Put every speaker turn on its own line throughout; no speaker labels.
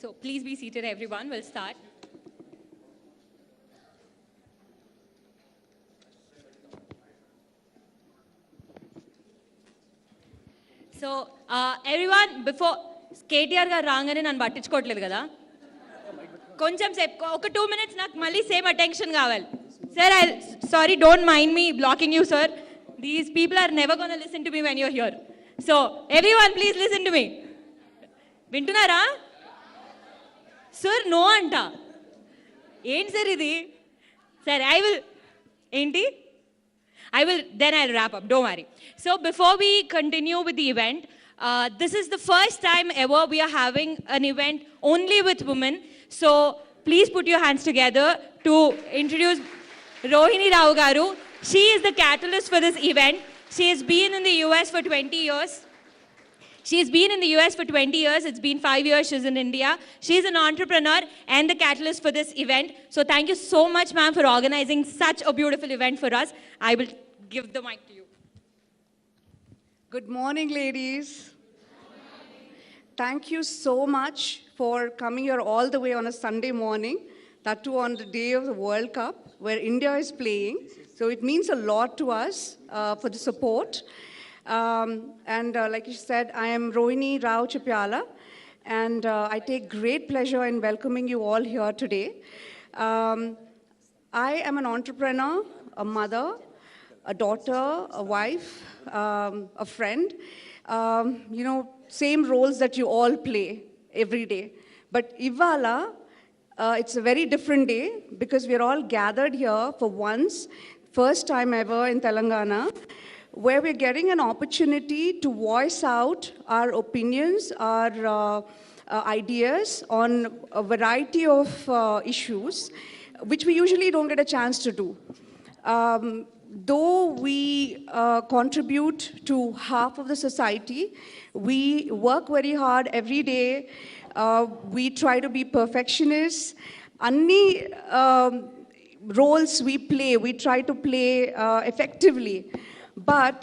So please be seated, everyone. We'll start. So everyone, before KTR గారు రాగానే నన్ను పట్టించుకోవట్లేదు కదా, కొంచెం సేపు ఒక 2 minutes నాకు మళ్ళీ సేమ్ అటెన్షన్ కావాలి. Sir, sorry, don't mind me blocking you sir. These people are never gonna listen to me when you're here. So everyone please listen to me. వింటున్నారా సార్? నో అంట. ఏంటి సార్ ఇది? సరే, ఏంటి? Then I'll wrap up, don't worry. So before we continue with the event, this is the first time ever we are having an event only with women. So please put your hands together to introduce Rohini Rao Garu. She is the catalyst for this event. She has been in the US for 20 years. She's been in the US for 20 years. It's been 5 years she's in India. She's an entrepreneur and the catalyst for this event. So thank you so much, ma'am, for organizing such a beautiful event for us. I will give the mic to you.
Good morning, ladies. Thank you so much for coming here all the way on a Sunday morning, that too on the day of the World Cup, where India is playing. So it means a lot to us for the support. Like you said, I am Rohini Rao Chipyala, and I take great pleasure in welcoming you all here today. I am an entrepreneur, a mother, a daughter, a wife, a friend. Same roles that you all play every day. But Ivala, it's a very different day because we're all gathered here for once, first time ever in Telangana, where we're getting an opportunity to voice out our opinions, our ideas on a variety of issues, which we usually don't get a chance to do. Though we contribute to half of the society, we work very hard every day. We try to be perfectionists. Any roles we play, we try to play effectively. But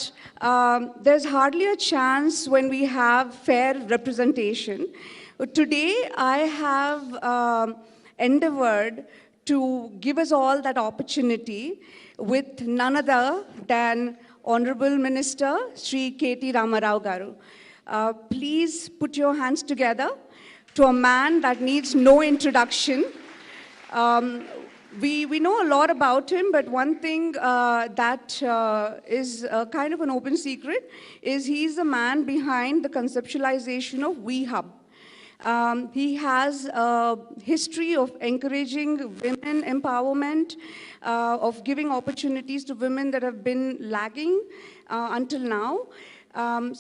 there's hardly a chance when we have fair representation. Today, I have endeavored to give us all that opportunity with none other than Honorable Minister Sri KT Ramarao Garu. Please put your hands together to a man that needs no introduction. We know a lot about him, but one thing that is kind of an open secret is he's the man behind the conceptualization of WeHub. He has a history of encouraging women empowerment, of giving opportunities to women that have been lagging until now.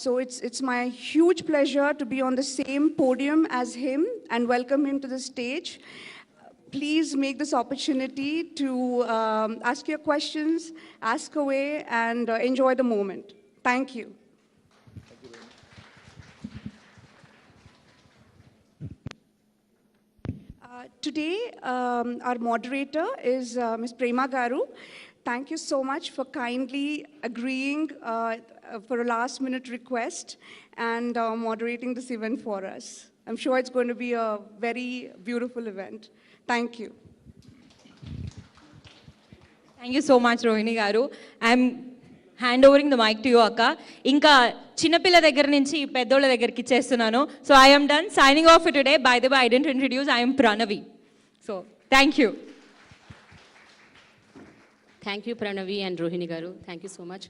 So it's my huge pleasure to be on the same podium as him and welcome him to the stage. Please make this opportunity to ask your questions, ask away, and enjoy the moment. Thank you. Today, our moderator is Ms. Prema Garu. Thank you so much for kindly agreeing for a last-minute request and moderating this event for us. I'm sure it's going to be a very beautiful event. Thank you.
Thank you so much, Rohini Garu. I'm handovering the mic to you, Akka. Inka చిన్నపిల్ల దగ్గర నుంచి పెద్దోళ్ళ దగ్గరికి ఇచ్చేస్తున్నాను. So I am done signing off for today. By the way, I didn't introduce, I am Pranavi. So thank you.
Thank you, Pranavi and Rohini Garu. Thank you so much.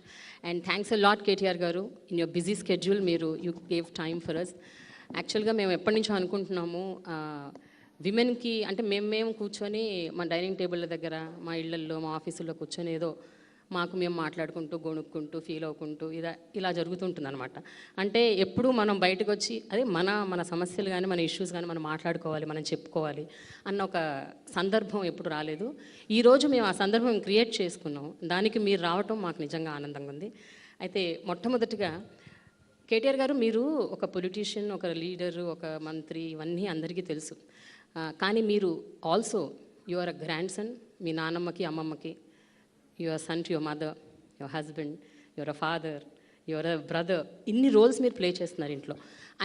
And thanks a lot, KTR Garu. In your busy schedule, you gave time for us. యాక్చువల్గా మేము ఎప్పటి నుంచో అనుకుంటున్నాము విమెన్కి అంటే మేము కూర్చొని మా dining టేబుల్ల దగ్గర మా ఇళ్లల్లో మా ఆఫీసుల్లో కూర్చొని ఏదో మాకు మేము మాట్లాడుకుంటూ గొణుక్కుంటూ ఫీల్ అవ్వుకుంటూ ఇలా జరుగుతుంటుంది అనమాట. అంటే ఎప్పుడు మనం బయటకు వచ్చి అదే మన సమస్యలు కానీ మన ఇష్యూస్ కానీ మనం మాట్లాడుకోవాలి, మనం చెప్పుకోవాలి అన్న ఒక సందర్భం ఎప్పుడు రాలేదు. ఈరోజు మేము ఆ సందర్భం క్రియేట్ చేసుకున్నాం. దానికి మీరు రావటం మాకు నిజంగా ఆనందంగా ఉంది. అయితే మొట్టమొదటిగా కేటీఆర్ గారు, మీరు ఒక పొలిటీషియన్, ఒక లీడరు, ఒక మంత్రి, ఇవన్నీ అందరికీ తెలుసు. కానీ మీరు also your uh grandson, మీ నాన్నమ్మకి అమ్మమ్మకి, your son to your mother, your husband, your uh father, your uh brother, ఇన్ని రోల్స్ మీరు ప్లే చేస్తున్నారు ఇంట్లో.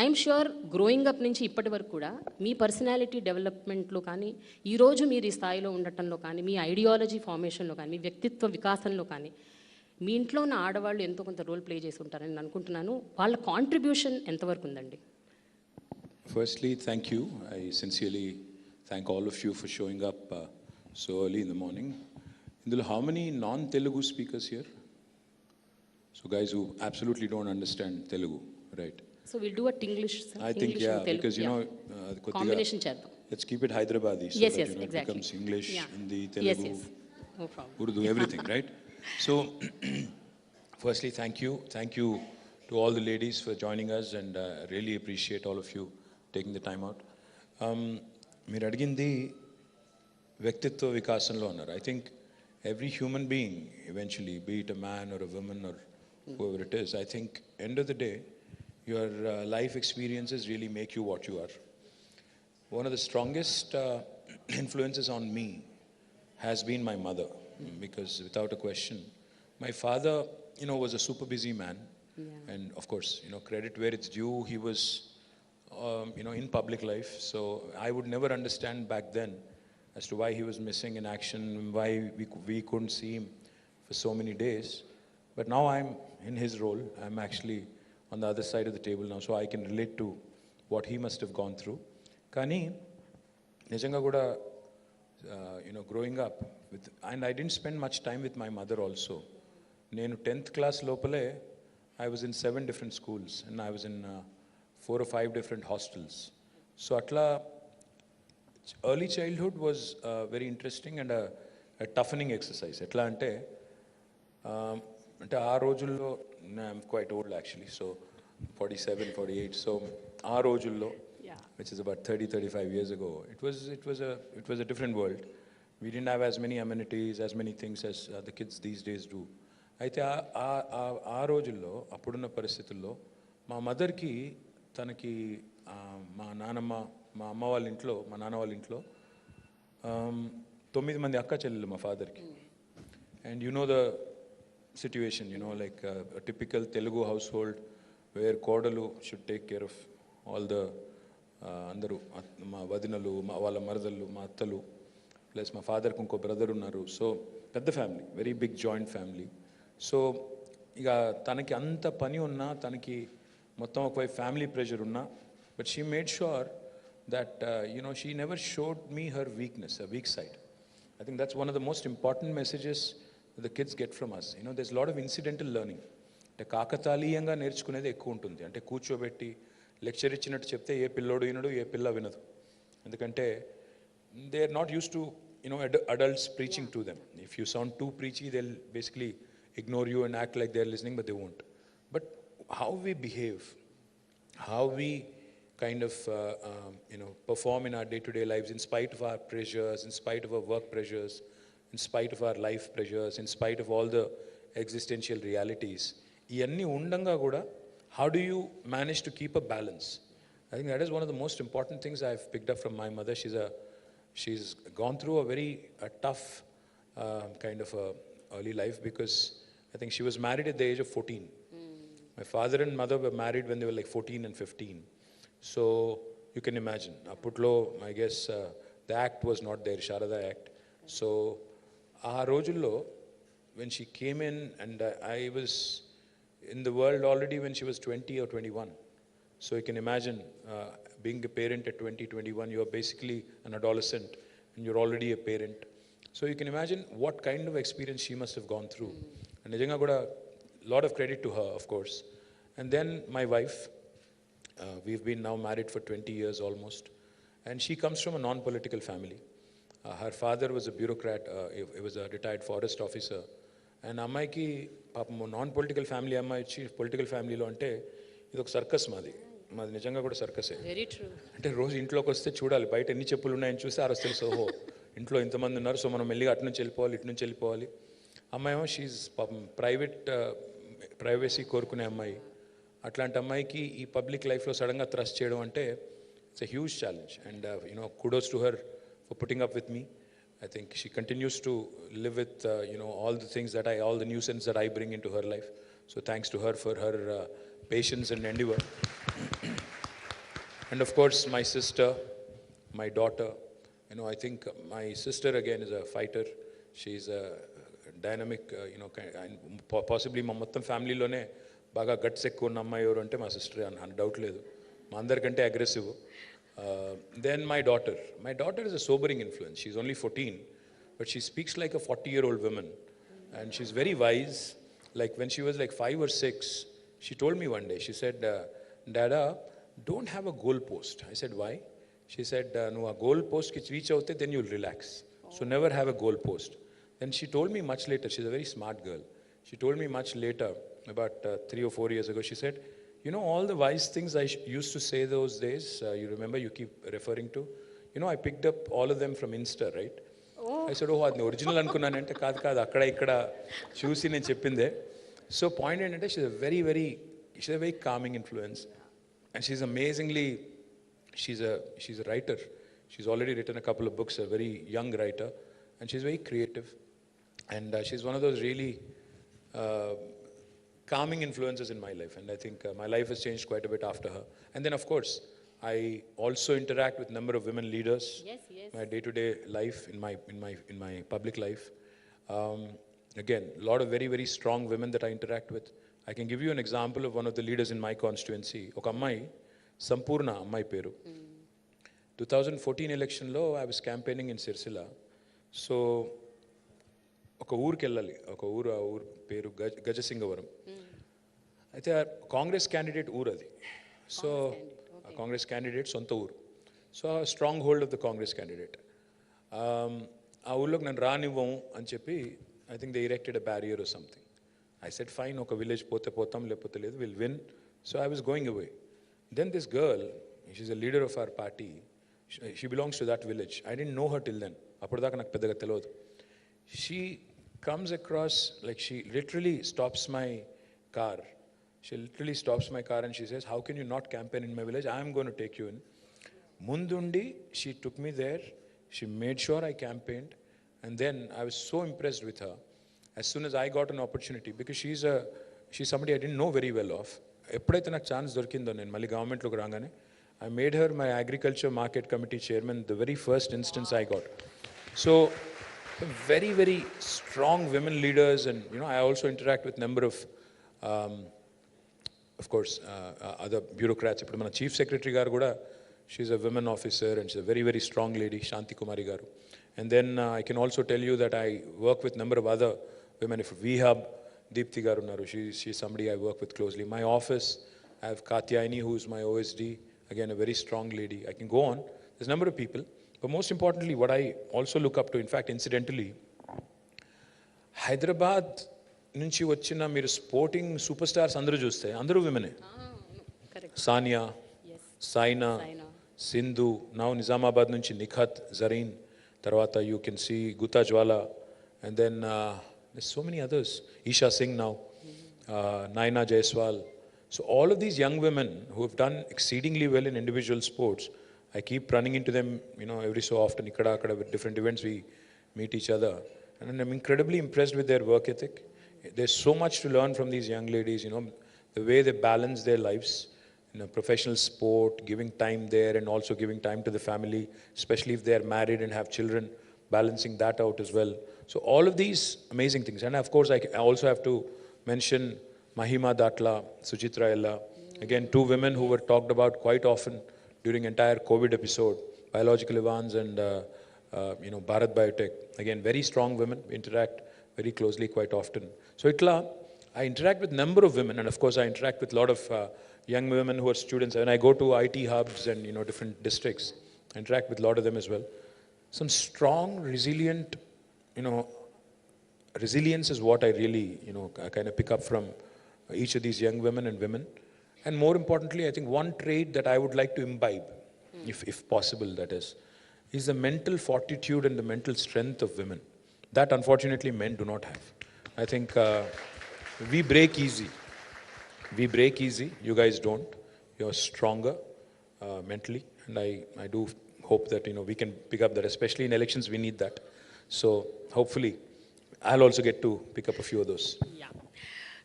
ఐఎమ్ ష్యూర్ గ్రోయింగ్ అప్ నుంచి ఇప్పటి వరకు కూడా మీ పర్సనాలిటీ డెవలప్మెంట్లో కానీ, ఈరోజు మీరు ఈ స్థాయిలో ఉండటంలో కానీ, మీ ఐడియాలజీ ఫార్మేషన్లో కానీ, మీ వ్యక్తిత్వ వికాసంలో కానీ మీ ఇంట్లో ఉన్న ఆడవాళ్ళు ఎంతో కొంత రోల్ ప్లే చేసి ఉంటారని నేను అనుకుంటున్నాను. వాళ్ళ కాంట్రిబ్యూషన్ ఎంతవరకు ఉందండి?
Firstly, thank you. I sincerely thank all of you for showing up so early in the morning. Indul, how many non-Telugu speakers here? So guys who absolutely don't understand Telugu, right?
So will do a English.
I think, yeah, because you know,
combination చేద్దాం.
let's keep it Hyderabadi so
Yes,
that
yes,
you know, it
exactly.
becomes English,
Yeah.
Hindi,
Yes,
Telugu,
yes. No problem.
Urdu, everything, right? So, firstly, thank you. Thank you to all the ladies for joining us, and really appreciate all of you taking the time out. మీరు అడిగింది వ్యక్తిత్వ వికాసంలో అన్నారు. I think every human being eventually, be it a man or a woman or whoever it is, I think end of the day, your life experiences really make you what you are. One of the strongest influences on me has been my mother, because without a question, my father, you know, was a super busy man.
Yeah.
And of course, you know, credit where it's due, he was, you know, in public life. So I would never understand back then as to why he was missing in action, why we couldn't see him for so many days. But now I'm in his role. I'm actually on the other side of the table now, so I can relate to what he must have gone through. Kani, nijanga kuda, you know, growing up with, and I didn't spend much time with my mother also. Nenu 10th class lopale, I was in 7 different schools, and I was in 4 or 5 different hostels. So atla, early childhood was very interesting and a toughening exercise. Etla ante, అంటే ఆ రోజుల్లో, I'm quite old actually, so 47, 48, so ఆ రోజుల్లో, which is about 30-35 years ago, it was a different world. We didn't have as many amenities, as many things as the kids these days do. అయితే ఆ రోజుల్లో, అప్పుడున్న పరిస్థితుల్లో మా మదర్కి, తనకి మా నాన్నమ్మ, మా అమ్మ వాళ్ళ ఇంట్లో, మా నాన్న వాళ్ళ ఇంట్లో 9 మంది అక్క చెల్లెలు మా ఫాదర్కి. And you know the situation, you know, like a typical Telugu household where kodalu should take care of all the andaru, ma vadinalu, ma valla maradallu, ma attalu, plus ma father ku inko brother unnaru. So pedda family, very big joint family. So iga tanaki anta pani unna, tanaki mottam oka family pressure unna, but she made sure that you know, she never showed me her weakness, her weak side. I think that's one of the most important messages the kids get from us. You know, there's a lot of incidental learning. అంటే కాకతాళీయంగా నేర్చుకునేది ఎక్కువ ఉంటుంది. అంటే కూర్చోబెట్టి lecture ఇచ్చినట్టు చెప్తే ఏ పిల్లోడు వినడు, ఏ పిల్ల వినదు. ఎందుకంటే they are not used to, you know, adults preaching to them. If you sound too preachy, they'll basically ignore you and act like they're listening, but they won't. But how we behave, how we kind of you know, perform in our day-to-day lives in spite of our pressures, in spite of our work pressures, in spite of our life pressures, in spite of all the existential realities, iyanni undanga kuda, how do you manage to keep a balance? I think that is one of the most important things I've picked up from my mother. She's gone through a very tough kind of early life, because I think she was married at the age of 14. My father and mother were married when they were like 14 and 15. So you can imagine, aputlo, I guess the act was not there, Sharada Act. So ఆ రోజుల్లో, when she came in, and I was in the world already when she was 20 or 21. So you can imagine being a parent at 20, 21, you're basically an adolescent and you're already a parent. So you can imagine what kind of experience she must have gone through. And nijanga kuda, lot of credit to her, of course. And then my wife, we've been now married for 20 years almost, and she comes from a non-political family. Her father was a bureaucrat, he was a retired forest officer. And అమ్మాయికి పాపం non-political family అమ్మాయి వచ్చి political ఫ్యామిలీలో అంటే ఇది ఒక circus మాది నిజంగా కూడా సర్కసే.
Very true.
అంటే రోజు ఇంట్లోకి వస్తే చూడాలి, బయట ఎన్ని చెప్పులు ఉన్నాయని చూస్తే ఆ రోజు తెలుసు, ఓహో ఇంట్లో ఇంతమంది ఉన్నారు, సో మనం మెల్లిగా అటు నుంచి వెళ్ళిపోవాలి, ఇటు నుంచి వెళ్ళిపోవాలి. అమ్మాయి ఏమో షీఈ్ పాపం ప్రైవసీ కోరుకునే అమ్మాయి. అట్లాంటి అమ్మాయికి ఈ పబ్లిక్ లైఫ్లో సడన్గా థ్రస్ట్ చేయడం అంటే it's a huge challenge. And you know, kudos to her for putting up with me. I think she continues to live with, you know, all the things that all the nuisance that I bring into her life. So thanks to her for her patience and endeavor. And of course, my sister, my daughter. I think my sister again is a fighter. She's a dynamic, and possibly మా మొత్తం ఫ్యామిలీలోనే బాగా guts ఎక్కువ ఉన్న అమ్మాయి ఎవరు అంటే మా sister అని డౌట్ లేదు. మా అందరికంటే aggressive. Then my daughter. My daughter is a sobering influence. She's only 14, but she speaks like a 40-year-old woman. And she's very wise. Like when she was like 5 or 6, she told me one day, she said, Dada, don't have a goal post. I said, why? She said, no, a goal post ki reach out, then you'll relax. So never have a goal post. Then she told me much later, she's a very smart girl. She told me much later, about 3 or 4 years ago, she said, all the wise things I used to say those days, you remember, you keep referring to, I picked up all of them from Insta, right? I said, అది original అనుకున్నానంటే కాదు అక్కడ ఇక్కడ చూసి నేను చెప్పిందే. So point ఏంటంటే షీ's a very calming influence, and she's a writer. She's already written a couple of books, a very young writer, and she's very creative, and she's one of those really calming influences in my life, and I think my life has changed quite a bit after her. And then of course I also interact with a number of women leaders.
Yes.
My day-to-day life, in my public life. Again, a lot of very, very strong women that I interact with. I can give you an example of one of the leaders in my constituency. Oka ammai, Sampurna ammai peru. 2014 election lo, I was campaigning in Sirsila. So, oka ఊరికి వెళ్ళాలి. ఒక ఊరు పేరు గజసింగవరం. అయితే Congress candidate ఊరు అది. So Congress candidate సొంత ఊరు. So stronghold of the Congress candidate. ఆ ఊళ్ళోకి నన్ను రానివ్వం అని చెప్పి I think they erected a barrier or something. I said, fine, ఒక విలేజ్ పోతే పోతాం లేకపోతే లేదు, will win. So I was going away. Then this girl, she is a leader of our party, she belongs to that village. I didn't know her till then. అప్పటిదాకా నాకు పెద్దగా తెలియదు. She comes across, like she literally stops my car. She literally stops my car and she says, how can you not campaign in my village? I am going to take you in. Mundundi, she took me there. She made sure I campaigned. And then I was so impressed with her. As soon as I got an opportunity, because she's somebody I didn't know very well of. ఎప్పుడైతే నాకు chance దొరికిందో నేను మళ్ళీ గవర్నమెంట్లోకి రాగానే, I made her my agriculture market committee chairman the very first instance I got. So very, very strong women leaders, and I also interact with number of course other bureaucrats. Ippudu mana chief secretary garu kuda, she's a women officer and she's a very, very strong lady, Shanti Kumari garu. And then I can also tell you that I work with number of other women. If we have Deepthi garu unnaru, she's somebody I work with closely. My office, I have Kakatiya, who's my OSD, again a very strong lady. I can go on. There's a number of people. But most importantly, what I also look up to, in fact, incidentally, Hyderabad నుంచి వచ్చిన మీరు sporting super stars అందరూ చూస్తే అందరూ విమెనే. Sania, Saina, Sindhu, now Nizamabad నుంచి నిఖత్, జరీన్, తర్వాత you can see Gutta Jwala, and then so many others, Esha Singh now, Naina Jaiswal. So all of these young women who have done exceedingly well in individual sports, I keep running into them, every so often, ikkada with different events we meet each other. And I'm incredibly impressed with their work ethic. There's so much to learn from these young ladies, the way they balance their lives in a professional sport, giving time there and also giving time to the family, especially if they're married and have children, balancing that out as well. So all of these amazing things. And of course, I also have to mention Mahima Datla, Suchitra Ella. Again, two women who were talked about quite often during entire COVID episode, Biological Evans and Bharat Biotech. Again, very strong women, we interact very closely quite often. So I interact with number of women, and of course I interact with a lot of young women who are students. When I go to IT hubs and different districts, I interact with a lot of them as well. Some strong, resilient, resilience is what I really, kind of pick up from each of these young women and women. And more importantly, I think one trait that I would like to imbibe, if possible, that is the mental fortitude and the mental strength of women. That unfortunately men do not have. I think we break easy. You guys don't. You're stronger mentally, and I do hope that we can pick up that. Especially in elections, we need that. So hopefully, I'll also get to pick up a few of those.
Yeah.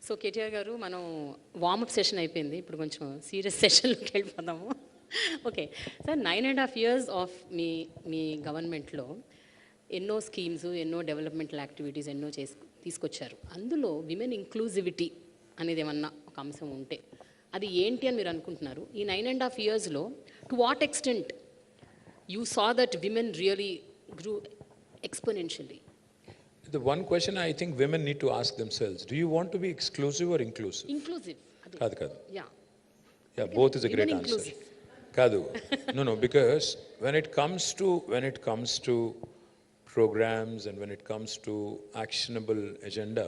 So KTR గారు మనం warm up session అయిపోయింది, ఇప్పుడు కొంచెం serious సెషన్లోకి వెళ్ళిపోదాము. Okay sir, 9.5 years of మీ గవర్నమెంట్లో ఎన్నో schemes, ఎన్నో developmental activities ఎన్నో తీసుకొచ్చారు. అందులో విమెన్ ఇంక్లూజివిటీ అనేది ఏమన్నా ఒక అంశం ఉంటే అది ఏంటి అని మీరు అనుకుంటున్నారు? ఈ 9.5 yearsలో to what extent you saw that women really grew exponentially?
The one question I think women need to ask themselves, do you want to be exclusive or inclusive?
Inclusive.
Kadu.
Yeah.
Yeah, both is a great
Women
answer.
inclusive.
Kadu. No, because when it comes to programs and when it comes to actionable agenda,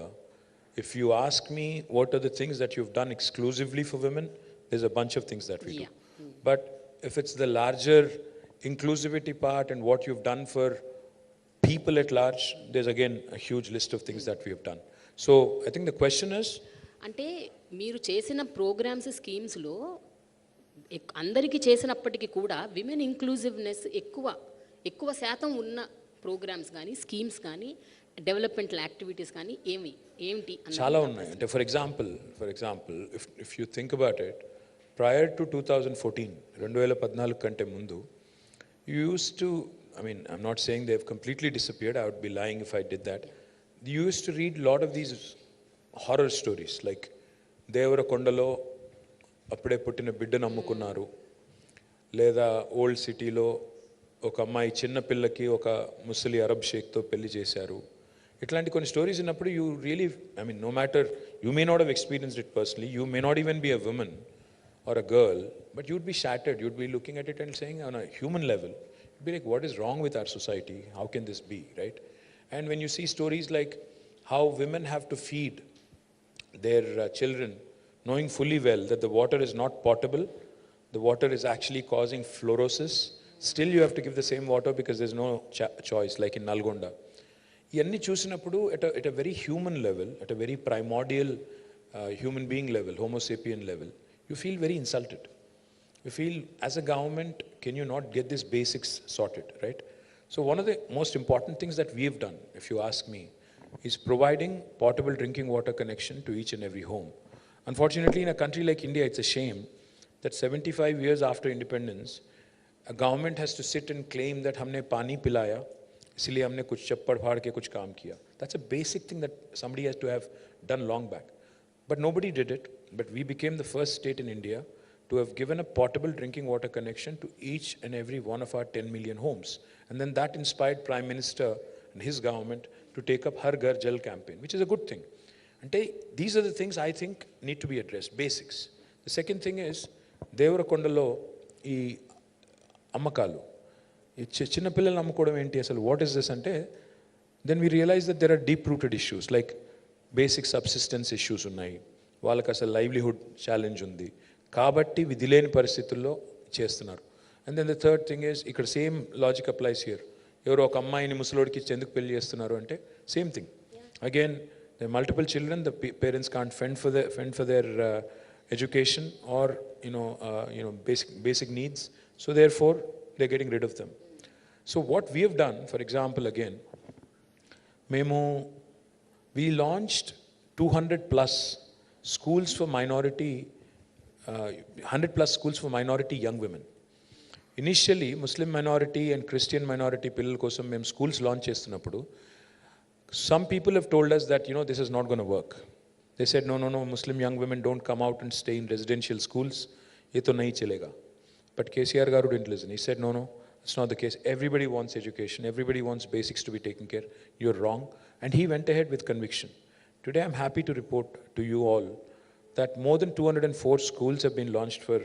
if you ask me what are the things that you've done exclusively for women, there's a bunch of things that we do. But if it's the larger inclusivity part and what you've done for people at large, there's again a huge list of things that we have done. So I think the question is,
అంటే మీరు చేసిన programmes, స్కీమ్స్లో అందరికీ చేసినప్పటికీ కూడా women inclusiveness ఎక్కువ శాతం ఉన్న programmes కానీ, స్కీమ్స్ కానీ, డెవలప్మెంటల్ యాక్టివిటీస్ కానీ ఏమిటి?
చాలా ఉన్నాయి. అంటే for example if you think about it, prior to 2014, 2014 కంటే ముందు, you used to, I mean, I'm not saying they've completely disappeared, I would be lying if I did that. You used to read a lot of these horror stories, like దేవరకొండలో అప్పుడే పుట్టిన బిడ్డను అమ్ముకున్నారు, లేదా old సిటీలో ఒక అమ్మాయి చిన్న పిల్లకి ఒక ముసలి అరబ్ షేక్తో పెళ్లి చేశారు. ఇట్లాంటి కొన్ని స్టోరీస్ ఉన్నప్పుడు you really, I mean, no matter, you may not have experienced it personally, you may not even be a woman or a girl, but you'd be shattered, you'd be looking at it and saying on a human level, you'd be like, what is wrong with our society, how can this be, right? And when you see stories like how women have to feed their children knowing fully well that the water is not potable, the water is actually causing fluorosis, still you have to give the same water because there's no choice, like in Nalgonda. ఇవన్నీ చూసినప్పుడు at a very human level, at a very primordial human being level, homo sapien level, you feel very insulted. You feel, as a government, can you not get these basics sorted, right? So one of the most important things that we have done, if you ask me, is providing portable drinking water connection to each and every home. Unfortunately, in a country like India, it's a shame that 75 years after independence, a government has to sit and claim that हमने पानी पिलाया, इसलिए हमने कुछ चप्पड़ फाड़ के कुछ काम किया. That's a basic thing that somebody has to have done long back. But nobody did it. But we became the first state in India to have given a portable drinking water connection to each and every one of our 10 million homes. And then that inspired Prime Minister and his government to take up Har Ghar Jal campaign, which is a good thing. And these are the things I think need to be addressed, basics. The second thing is, Devarakondalo, ee అమ్మకాలు, ఈ చిన్నపిల్లలు అమ్ముకోవడం ఏంటి అసలు, what is this అంటే, then we realize that there are deep rooted issues like basic subsistence issues ఉన్నాయి, వాళ్ళకి అసలు లైవ్లీహుడ్ ఛాలెంజ్ ఉంది కాబట్టి విధి లేని పరిస్థితుల్లో చేస్తున్నారు. And then the third thing is, ఇక్కడ సేమ్ లాజిక్ అప్లైస్ హియర్. ఎవరో ఒక అమ్మాయిని ముసలోడికి ఇచ్చి ఎందుకు పెళ్లి చేస్తున్నారు అంటే same thing. Again the multiple children, the parents can't fend for their education or basic needs, so therefore they're getting rid of them. So what we have done, for example, again, we launched 200 plus schools for minority, 100 plus schools for minority young women. Initially, Muslim minority and Christian minority pillal kosam mem schools launch chestunnappudu, some people have told us that, this is not going to work. They said, no, Muslim young women don't come out and stay in residential schools, ye to nahi chalega. But KCR garu didn't listen. He said, no, it's not the case. Everybody wants education, everybody wants basics to be taken care. You're wrong. And he went ahead with conviction. Today, I'm happy to report to you all that more than 204 schools have been launched for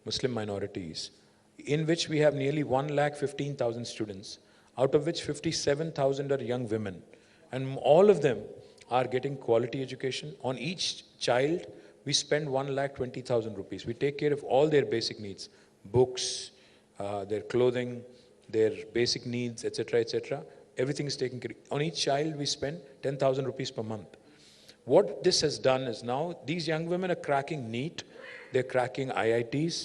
Muslim minorities, in which we have nearly 1,15,000 students, out of which 57,000 are young women. And all of them are getting quality education. On each child, we spend 1,20,000 rupees. We take care of all their basic needs, books, their clothing, their basic needs, etc. Everything is taken care of. On each child, we spend 10,000 rupees per month. What this has done is now these young women are cracking NEET, they're cracking IITs,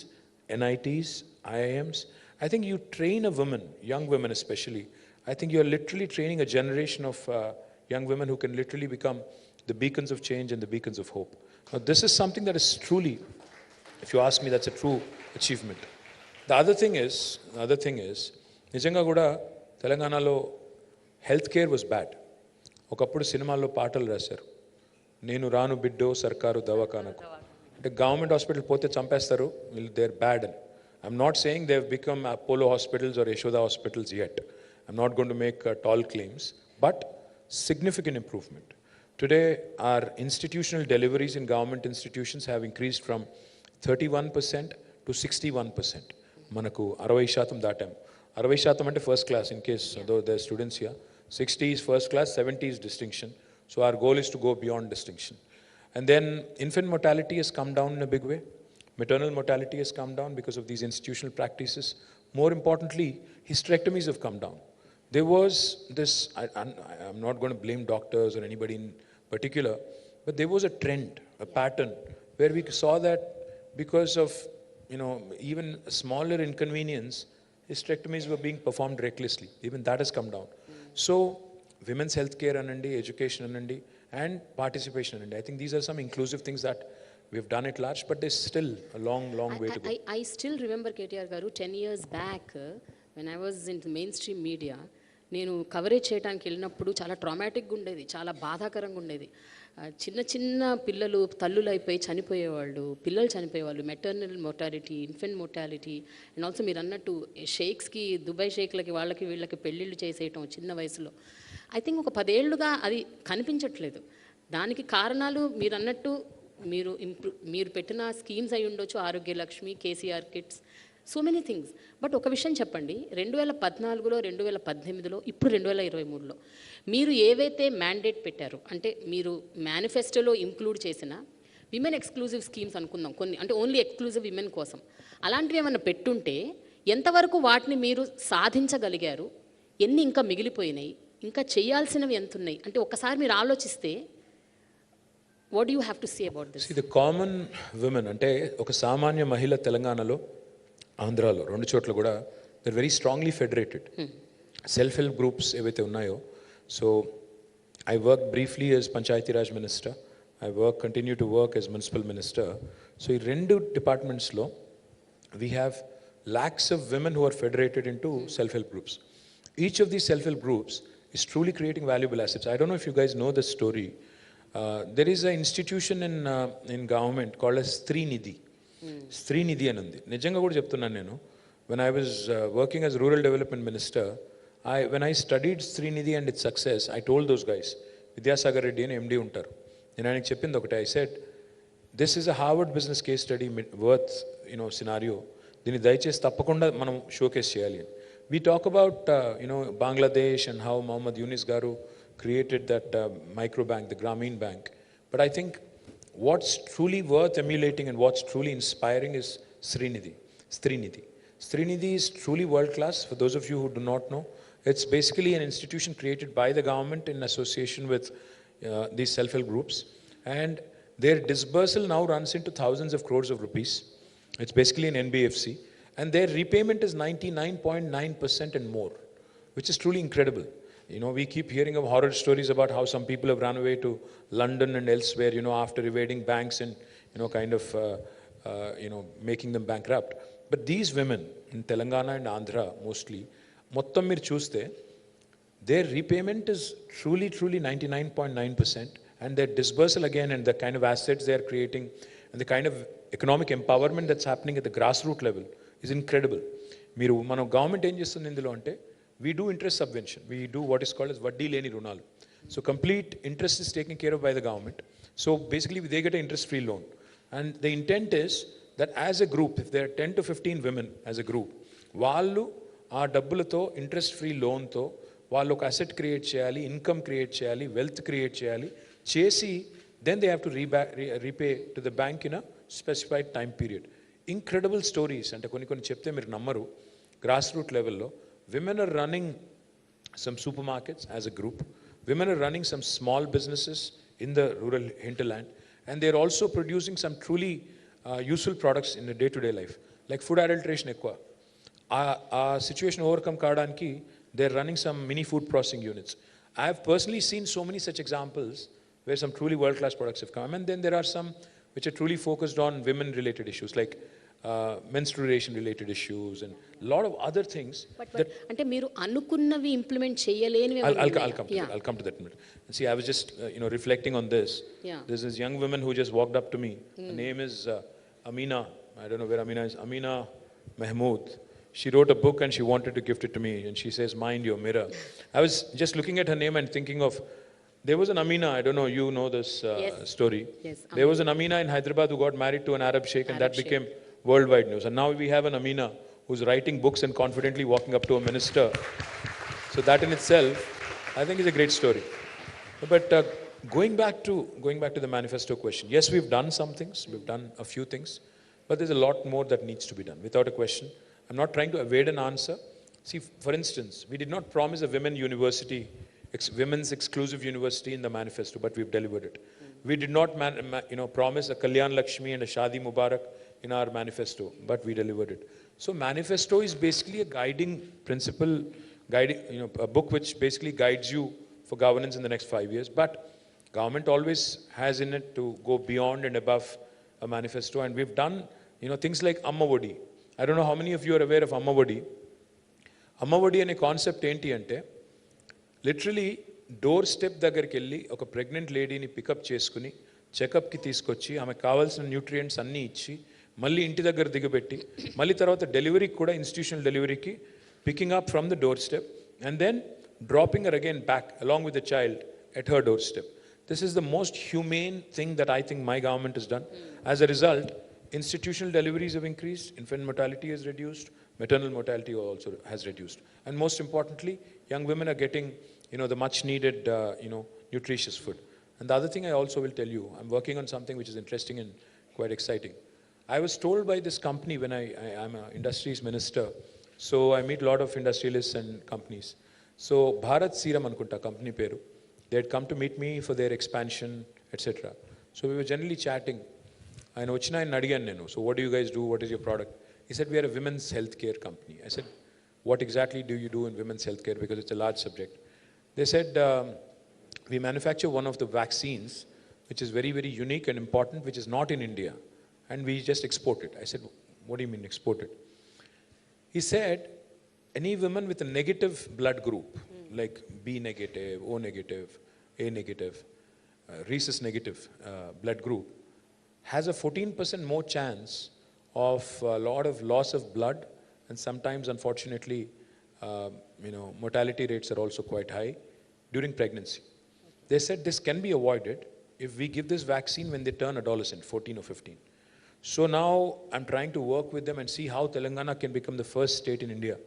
NITs, IIMs. I think you train a woman, young women especially, I think you're literally training a generation of young women who can literally become the beacons of change and the beacons of hope. Now, this is something that is truly, if you ask me, that's a true achievement. The other thing is, నిజంగా కూడా తెలంగాణలో health care was bad. ఒకప్పుడు సినిమాల్లో పాటలు రాశారు, నేను రాను బిడ్డో సర్కారు దవాఖానకు, అంటే గవర్నమెంట్ హాస్పిటల్ పోతే చంపేస్తారు, దే ఆర్ బ్యాడ్ అని. I'm not saying they have become Apollo hospitals or Yashoda hospitals yet. I'm not going to make tall claims, but significant improvement. Today, our institutional deliveries in government institutions have increased from 31% to 61%. Manaku 60% దాటాం. 60% అంటే first class, in case though there are students here. 60 is first class, 70 is distinction. So our goal is to go beyond distinction. And then infant mortality has come down in a big way. Maternal mortality has come down because of these institutional practices. More importantly, hysterectomies have come down. There was this, I'm not going to blame doctors or anybody in particular, but there was a trend, a pattern, where we saw that because of, even smaller inconvenience, hysterectomies were being performed recklessly. Even that has come down. So, women's health care anandi, education anandi, and participation anandi. I think these are some inclusive things that we've done at large, but there's still a long way to go.
I still remember, KTR garu, 10 years back, when I was in the mainstream media, నేను coverage చేయడానికి వెళ్ళినప్పుడు చాలా ట్రామాటిక్గా ఉండేది, చాలా బాధాకరంగా ఉండేది. చిన్న పిల్లలు తల్లులు అయిపోయి చనిపోయేవాళ్ళు, పిల్లలు చనిపోయేవాళ్ళు, maternal mortality, infant mortality, and also మీరు అన్నట్టు షేక్స్కి, దుబాయ్ షేక్లకి వాళ్ళకి వీళ్ళకి పెళ్ళిళ్ళు చేసేయటం చిన్న వయసులో. ఐ థింక్ ఒక 10 ఏళ్ళుగా అది కనిపించట్లేదు. దానికి కారణాలు మీరు అన్నట్టు మీరు పెట్టిన స్కీమ్స్ అయి ఉండొచ్చు, Arogya Lakshmi, KCR kits, so many things. But ఒక విషయం చెప్పండి, 2014లో, 2018లో, ఇప్పుడు 2023లో మీరు ఏవైతే మ్యాండేట్ పెట్టారో, అంటే మీరు మేనిఫెస్టోలో ఇంక్లూడ్ చేసిన విమెన్ ఎక్స్క్లూజివ్ స్కీమ్స్ అనుకుందాం కొన్ని, అంటే ఓన్లీ ఎక్స్క్లూజివ్ విమెన్ కోసం, అలాంటివి ఏమైనా పెట్టుంటే ఎంతవరకు వాటిని మీరు సాధించగలిగారు, ఎన్ని ఇంకా మిగిలిపోయినాయి, ఇంకా చేయాల్సినవి ఎంత ఉన్నాయి, అంటే ఒకసారి మీరు ఆలోచిస్తే what do you have to say about this?
The common women అంటే ఒక సామాన్య మహిళ తెలంగాణలో, ఆంధ్రాలో, రెండు చోట్ల కూడా they're very strongly federated. Self help groups ఏవైతే ఉన్నాయో, so I work briefly as Panchayati Raj minister, I continue to work as municipal minister. So ఈ రెండు డిపార్ట్మెంట్స్లో we have lakhs of women who are federated into self-help groups. Each of these self-help groups is truly creating valuable assets. I don't know if you guys know the story. There is an institution in government called as Srinidhi. Srinidhi anundi. Nijanga kuda cheptunnanu nenu. When I was working as rural development minister, when I studied Srinidhi and its success, I told those guys, Vidyasagar Reddy and MD untaru. Nenu ayaniki cheppindi okate, I said, this is a Harvard business case study worth, scenario. దీన్ని దయచేసి తప్పకుండా మనం showcase చేయాలి. We talk about Bangladesh and how Muhammad Yunus garu created that micro bank, the Grameen Bank. But I think what's truly worth emulating and what's truly inspiring is Srinidhi. Srinidhi is truly world class. For those of you who do not know, it's basically an institution created by the government in association with these self-help groups, and their disbursal now runs into thousands of crores of rupees. It's basically an NBFC, and their repayment is 99.9% and more, which is truly incredible. We keep hearing of horror stories about how some people have run away to London and elsewhere, after evading banks and, kind of, making them bankrupt. But these women in Telangana and Andhra mostly, mottam meer chuste, their repayment is truly 99.9%, and their disbursal again, and the kind of assets they are creating, and the kind of economic empowerment that's happening at the grassroots level is incredible. Meeru mana government em chestundi indulo ante, we do interest subvention, we do what is called as vaddi leni runalu. So complete interest is taken care of by the government. So basically they get an interest free loan, and the intent is that as a group, if there are 10 to 15 women as a group, వాళ్ళు ఆ డబ్బులతో interest free లోన్తో వాళ్ళు ఒక asset create చేయాలి, income create చేయాలి, wealth create చేయాలి, చేసి then they have to repay to the bank in a specified time period. Incredible stories. And కొన్ని చెప్తే మీరు నమ్మరు. Grassroots level lo, women are running some supermarkets as a group. Women are running some small businesses in the rural hinterland, and they're also producing some truly useful products in the day-to-day life, like food adulteration ekwa. Situation overcome kadaniki, they're running some mini food processing units. I have personally seen so many such examples where some truly world-class products have come. And then there are some which are truly focused on women-related issues, like menstruation-related issues and a lot of other things.
But అంటే మీరు అనుకున్నవి implement చేయలేనివి
I'll come to that. I'll come to that in a minute. And see, I was just reflecting on this.
Yeah.
There's this young woman who just walked up to me. Her name is Amina. I don't know where Amina is. Amina Mahmood. She wrote a book and she wanted to gift it to me. And she says, "Mind your mirror." I was just looking at her name and thinking of, there was an Amina, I don't know, you know this
Yes.
story.
Yes,
There was an Amina in Hyderabad who got married to an Arab sheikh, and
Arab
that became worldwide news. And now we have an Amina who's writing books and confidently walking up to a minister. So that in itself, I think is a great story. But going back to the manifesto question, yes, we've done some things, we've done a few things, but there's a lot more that needs to be done, without a question. I'm not trying to evade an answer. See, for instance, we did not promise a women's university, women's exclusive university in the manifesto, but we've delivered it. We did not promise a Kalyan Lakshmi and a Shadi Mubarak in our manifesto, but we delivered it. So manifesto is basically a guiding principle, a book which basically guides you for governance in the next 5 years. But government always has in it to go beyond and above a manifesto, and we've done things like Amma Vodi. I don't know how many of you are aware of Amma Vodi. Amma Vodi ane concept enti ante literally door step దగ్గరికి వెళ్ళి ఒక pregnant లేడీని pickup చేసుకుని చెకప్కి తీసుకొచ్చి ఆమెకు కావాల్సిన nutrients అన్నీ ఇచ్చి మళ్ళీ ఇంటి దగ్గర దిగబెట్టి మళ్ళీ తర్వాత డెలివరీకి కూడా ఇన్స్టిట్యూషనల్ డెలివరీకి picking up from the doorstep and then dropping her again back along with the child at her doorstep. This is the most humane thing that I think my government has done. As a result, institutional deliveries have increased, infant mortality has reduced, maternal mortality also has reduced. And most importantly, young women are getting, the much needed, nutritious food. And the other thing I also will tell you, I'm working on something which is interesting and quite exciting. I was told by this company when I'm an industries minister, so I meet a lot of industrialists and companies. So Bharat Serum Ankunta company peru. They had come to meet me for their expansion, etc. So we were generally chatting. I know China and Nadigan Nenu. So what do you guys do? What is your product? He said, we are a women's healthcare company. I said, what exactly do you do in women's healthcare? Because it's a large subject. They said, we manufacture one of the vaccines, which is very, very unique and important, which is not in India. And we just export it. I said, what do you mean export it? He said, any woman with a negative blood group, like B negative, O negative, A negative, rhesus negative blood group, has a 14% more chance of a lot of loss of blood, and sometimes, unfortunately, mortality rates are also quite high during pregnancy. They said this can be avoided if we give this vaccine when they turn adolescent, 14 or 15. So now I'm trying to work with them and see how Telangana can become the first state in India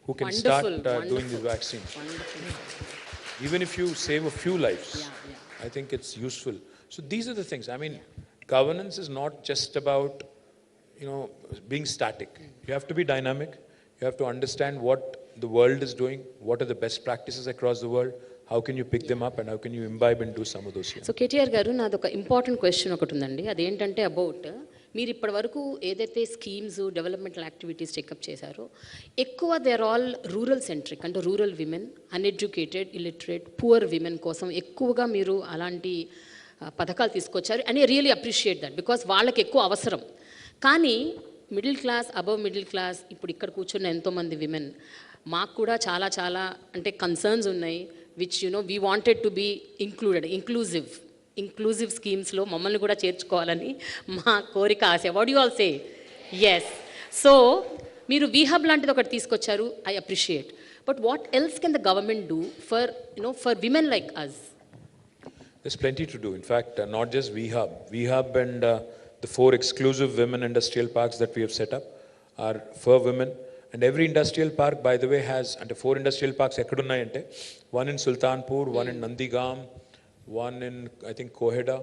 who can start doing these vaccines. Even if you save a few lives, I think it's useful. So these are the things. I mean, governance is not just about, being static. You have to be dynamic. You have to understand what the world is doing, what are the best practices across the world, how can you pick them up, and how can you imbibe and do some of those here.
So KTR గారు నాది ఒక important question ఒకటి ఉందండి. అదేంటంటే about మీరు ఇప్పటి వరకు ఏదైతే స్కీమ్స్ డెవలప్మెంటల్ యాక్టివిటీస్ చెకప్ చేశారో ఎక్కువ they are all rural centric, అంటే rural women, uneducated, illiterate, poor women కోసం ఎక్కువగా మీరు అలాంటి పథకాలు తీసుకొచ్చారు. And really appreciate that because వాళ్ళకి ఎక్కువ అవసరం. కానీ middle class, above middle class, ఇప్పుడు ఇక్కడ కూర్చున్న ఎంతోమంది విమెన్, మాకు కూడా చాలా చాలా అంటే కన్సర్న్స్ ఉన్నాయి, which we wanted to be included, inclusive స్కీమ్స్లో మమ్మల్ని కూడా చేర్చుకోవాలని మా కోరిక, ఆశ. What you all say? Yes. So మీరు వీహబ్ లాంటిది ఒకటి తీసుకొచ్చారు, I appreciate. But what else can the government do for women like us?
There's plenty to do. In fact, not just VHub and the 4 exclusive women industrial parks that we have set up are for women. And every industrial park, by the way, has, and 4 industrial parks ekkadunnayi, one in Sultanpur, one in Nandigam, one in, I think, Koheda.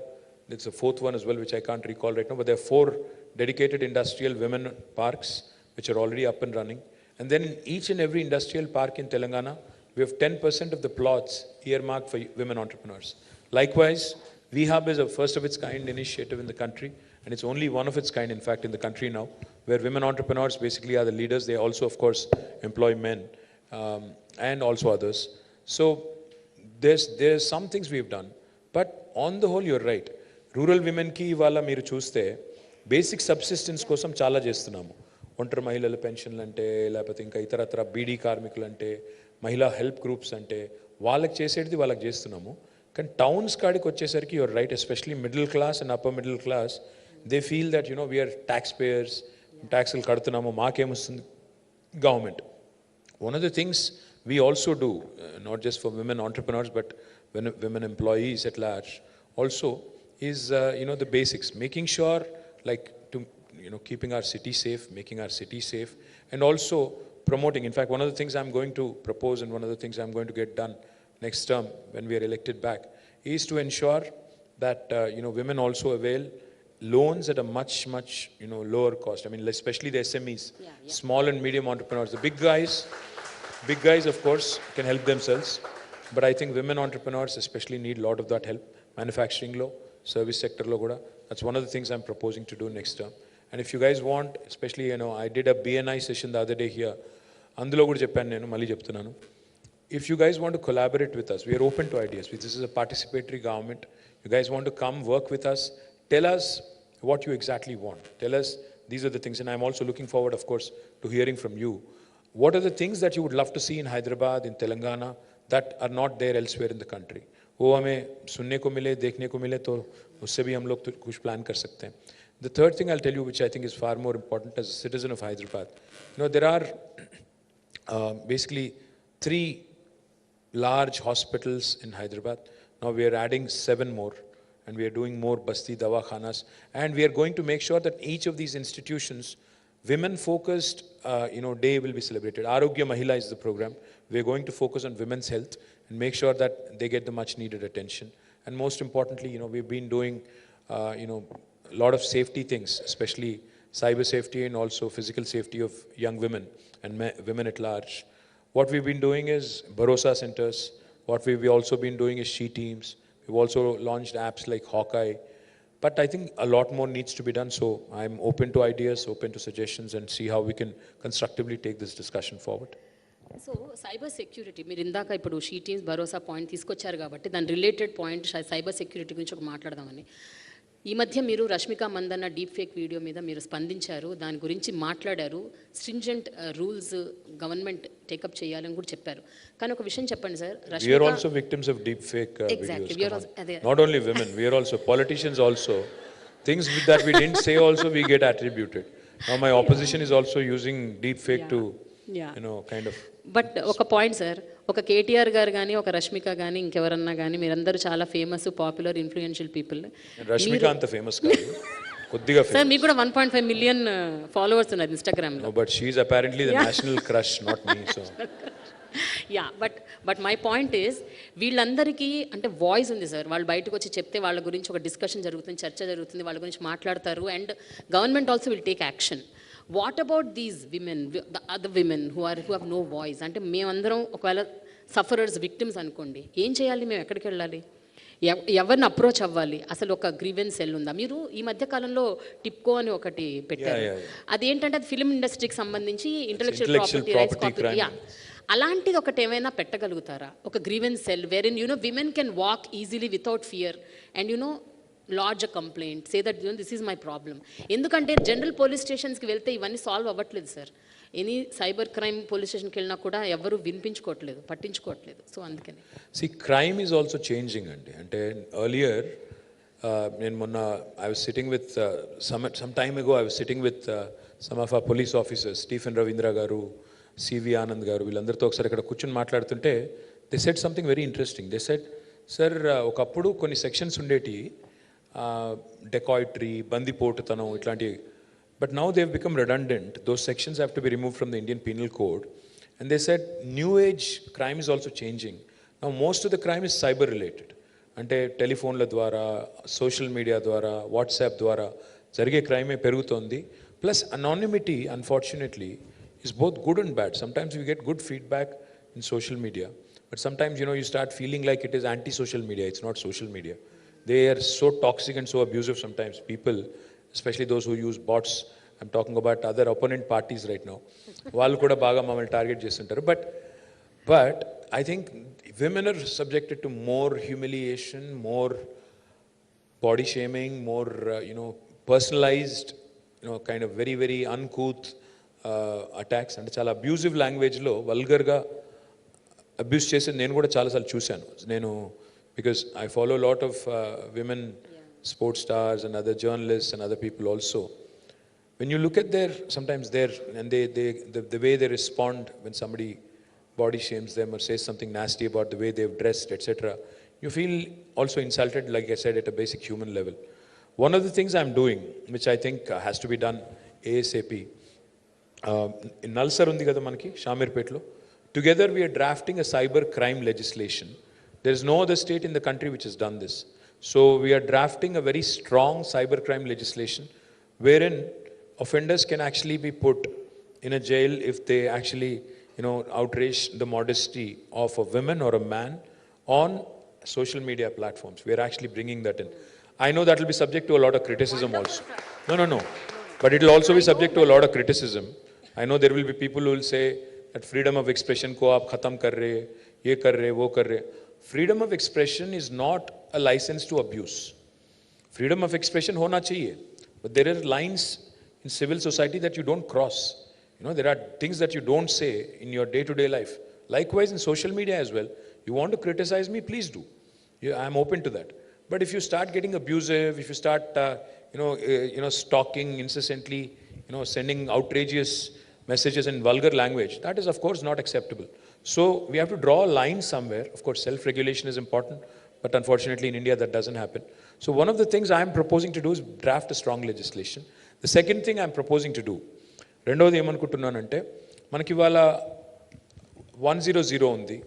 There's a 4th one as well, which I can't recall right now. But there are 4 dedicated industrial women parks, which are already up and running. And then in each and every industrial park in Telangana, we have 10% of the plots earmarked for women entrepreneurs. Likewise, VHub is a first of its kind initiative in the country, and it's only one of its kind, in fact, in the country now, where women entrepreneurs basically are the leaders. They also, of course, employ men and also others. So there's some things we've done. But on the whole you're right, rural విమెన్కి ఇవాళ మీరు చూస్తే basic subsistence కోసం చాలా చేస్తున్నాము. ఒంటరి మహిళల పెన్షన్లు అంటే, లేకపోతే ఇంకా ఇతరత్ర బీడీ కార్మికులు అంటే, మహిళా హెల్ప్ గ్రూప్స్ అంటే, వాళ్ళకి చేసేది వాళ్ళకి చేస్తున్నాము. కానీ టౌన్స్ కాడికి వచ్చేసరికి you're right, especially middle class and upper middle class, they feel that we're tax payers, ట్యాక్స్లు కడుతున్నాము, మాకేమొస్తుంది government. One of the things we also do, not just for women entrepreneurs, but women employees at large, also is the basics, making sure like to keeping our city safe, making our city safe, and also promoting. In fact, one of the things I'm going to propose, and one of the things I'm going to get done next term when we are elected back, is to ensure that women also avail loans at a much lower cost. I mean, especially the SMEs, small and medium entrepreneurs. The big guys of course can help themselves, but I think women entrepreneurs especially need a lot of that help. Manufacturing lo, service sector lo kuda, that's one of the things I'm proposing to do next term. And if you guys want, especially I did a BNI session the other day here, అందులో కూడా చెప్పాను, నేను మళ్ళీ చెప్తున్నాను, if you guys want to collaborate with us, we are open to ideas. This is a participatory government. You guys want to come work with us, tell us what you exactly want. Tell us these are the things, and I'm also looking forward, of course, to hearing from you. What are the things that you would love to see in Hyderabad, in Telangana, that are not there elsewhere in the country? वो हमें सुनने को मिले, देखने को मिले, तो उससे भी हम लोग तो कुछ प्लान कर सकते हैं. The third thing I'll tell you, which I think is far more important as a citizen of Hyderabad, there are basically 3 large hospitals in Hyderabad. Now we are adding 7 more, and we are doing more Basti Dawakhanas, and we are going to make sure that each of these institutions, women-focused, day will be celebrated. Arogya Mahila is the program. We are going to focus on women's health and make sure that they get the much-needed attention. And most importantly, we've been doing, a lot of safety things, especially cyber safety and also physical safety of young women and women at large. What we've been doing is Bharosa centers. What we've also been doing is She Teams. We've also launched apps like Hawkeye. But I think a lot more needs to be done. So I'm open to ideas, open to suggestions, and see how we can constructively take this discussion forward.
So cyber security మీరు ఇందాక ఇప్పుడు she teams Bharosa point తీసుకొచ్చారు కాబట్టి దాని related point cyber security గురించి ఒక మాట్లాడదామని. ఈ మధ్య మీరు Rashmika Mandanna deep fake video మీద మీరు స్పందించారు, దాని గురించి మాట్లాడారు, స్ట్రింజెంట్ రూల్స్ గవర్నమెంట్ టేకప్ చేయాలని కూడా చెప్పారు. కానీ ఒక విషయం చెప్పండి sir,
we are also victims of deep fake
exactly
videos. Not only women, we are also politicians also. Things that we didn't say also we get attributed. Now my opposition is also using deep fake to kind of.
But ఒక point sir, ఒక కేటీఆర్ గారు కానీ ఒక రష్మిక కానీ ఇంకెవరన్నా కానీ మీరందరూ చాలా famous popular influential people.
Rashmika అంత ఫేమస్ కాదు, కొద్దిగా
సార్ మీకు కూడా 1.5 మిలియన్ ఫాలోవర్స్ ఉన్నారు ఇన్స్టాగ్రామ్లో.
But she is apparently the national crush, not me. So
yeah, but my point is వీళ్ళందరికీ అంటే వాయిస్ ఉంది సార్, వాళ్ళు బయటకు వచ్చి చెప్తే వాళ్ళ గురించి ఒక డిస్కషన్ జరుగుతుంది, చర్చ జరుగుతుంది, వాళ్ళ గురించి మాట్లాడతారు, and government also will take action. What about these women, the other women who have no voice? అంటే మేమందరం ఒకవేళ సఫరర్స్, విక్టిమ్స్ అనుకోండి, ఏం చేయాలి? మేము ఎక్కడికి వెళ్ళాలి? ఎవరిని అప్రోచ్ అవ్వాలి? అసలు ఒక గ్రీవెన్స్ సెల్ ఉందా? మీరు ఈ మధ్య కాలంలో టిప్కో అని ఒకటి పెట్టారు, అదేంటంటే అది ఫిల్మ్ ఇండస్ట్రీకి సంబంధించి ఇంటలెక్చువల్ ప్రాపర్టీ రైట్స్, అలాంటిది ఒకటి ఏమైనా పెట్టగలుగుతారా? ఒక grievance cell where in women can walk easily without fear and lodge a complaint, say that this is my problem. ఎందుకంటే జనరల్ పోలీస్ స్టేషన్స్కి వెళ్తే ఇవన్నీ సాల్వ్ అవ్వట్లేదు sir. Any cyber crime police స్టేషన్కి వెళ్ళినా కూడా ఎవరు వినిపించుకోవట్లేదు, పట్టించుకోవట్లేదు. సో అందుకని
క్రైమ్ ఈజ్ ఆల్సో చేంజింగ్ అండి. అంటే ఎర్లియర్ నేను మొన్న I was sitting with some time ago I was sitting with some of ఆ పోలీస్ ఆఫీసర్స్, స్టీఫెన్ రవీంద్ర గారు, సివి ఆనంద్ గారు, వీళ్ళందరితో ఒకసారి ఇక్కడ కూర్చొని మాట్లాడుతుంటే they said something very interesting. They said, sir ఒకప్పుడు కొన్ని సెక్షన్స్ ఉండేటి, డెకాయిటరీ, బందిపోటుతనం ఇట్లాంటివి, but now they have become redundant. Those sections have to be removed from the Indian Penal Code. And they said new age crime is also changing. Now most of the crime is cyber related. అంటే టెలిఫోన్ల ద్వారా, social media ద్వారా, WhatsApp ద్వారా జరిగే క్రైమే పెరుగుతోంది. Plus anonymity unfortunately is both good and bad. Sometimes we get good feedback in social media, but sometimes you start feeling like it is anti-social media. It's not social media. They are so toxic and so abusive sometimes. People, especially those who use bots, I'm talking about other opponent parties right now, వాళ్ళు కూడా బాగా మమ్మల్ని target చేస్తుంటారు. But I think women are subjected to more humiliation, more body shaming, more, personalized, kind of very, very uncouth attacks. And చాలా abusive లాంగ్వేజ్లో వల్గర్గా abuse చేసేది నేను కూడా చాలాసార్లు చూశాను. నేను because I follow lot of women sports stars and other journalists and other people also. When you look at sometimes and the way they respond when somebody body shames them or says something nasty about the way they've dressed, etc., you feel also insulted, like I said, at a basic human level. One of the things I'm doing, which I think has to be done ASAP, in Nalsar undi kada manaki, Shamirpetlo, together we are drafting a cyber crime legislation. There is no other state in the country which has done this. So we are drafting a very strong cybercrime legislation wherein offenders can actually be put in a jail if they actually, outrage the modesty of a woman or a man on social media platforms. We are actually bringing that in. I know that will be subject to a lot of criticism also. No. But it will also be subject to a lot of criticism. I know there will be people who will say that freedom of expression ko aap khatam kar rahe, ye kar rahe, wo kar rahe. Freedom of expression is not a license to abuse. Freedom of expression hona chahiye, but there are lines in civil society that you don't cross. There are things that you don't say in your day-to-day life. Likewise in social media as well. You want to criticize me, please do. I'm open to that. But if you start getting abusive, if you start, stalking incessantly, sending outrageous messages in vulgar language, that is of course not acceptable. So we have to draw a line somewhere. Of course, self-regulation is important, but unfortunately in India that doesn't happen. So one of the things I'm proposing to do is draft a strong legislation. The second thing I'm proposing to do, రెండోది ఏమనుకుంటున్నానంటే మనకి ఇవాళ 100 ఉంది,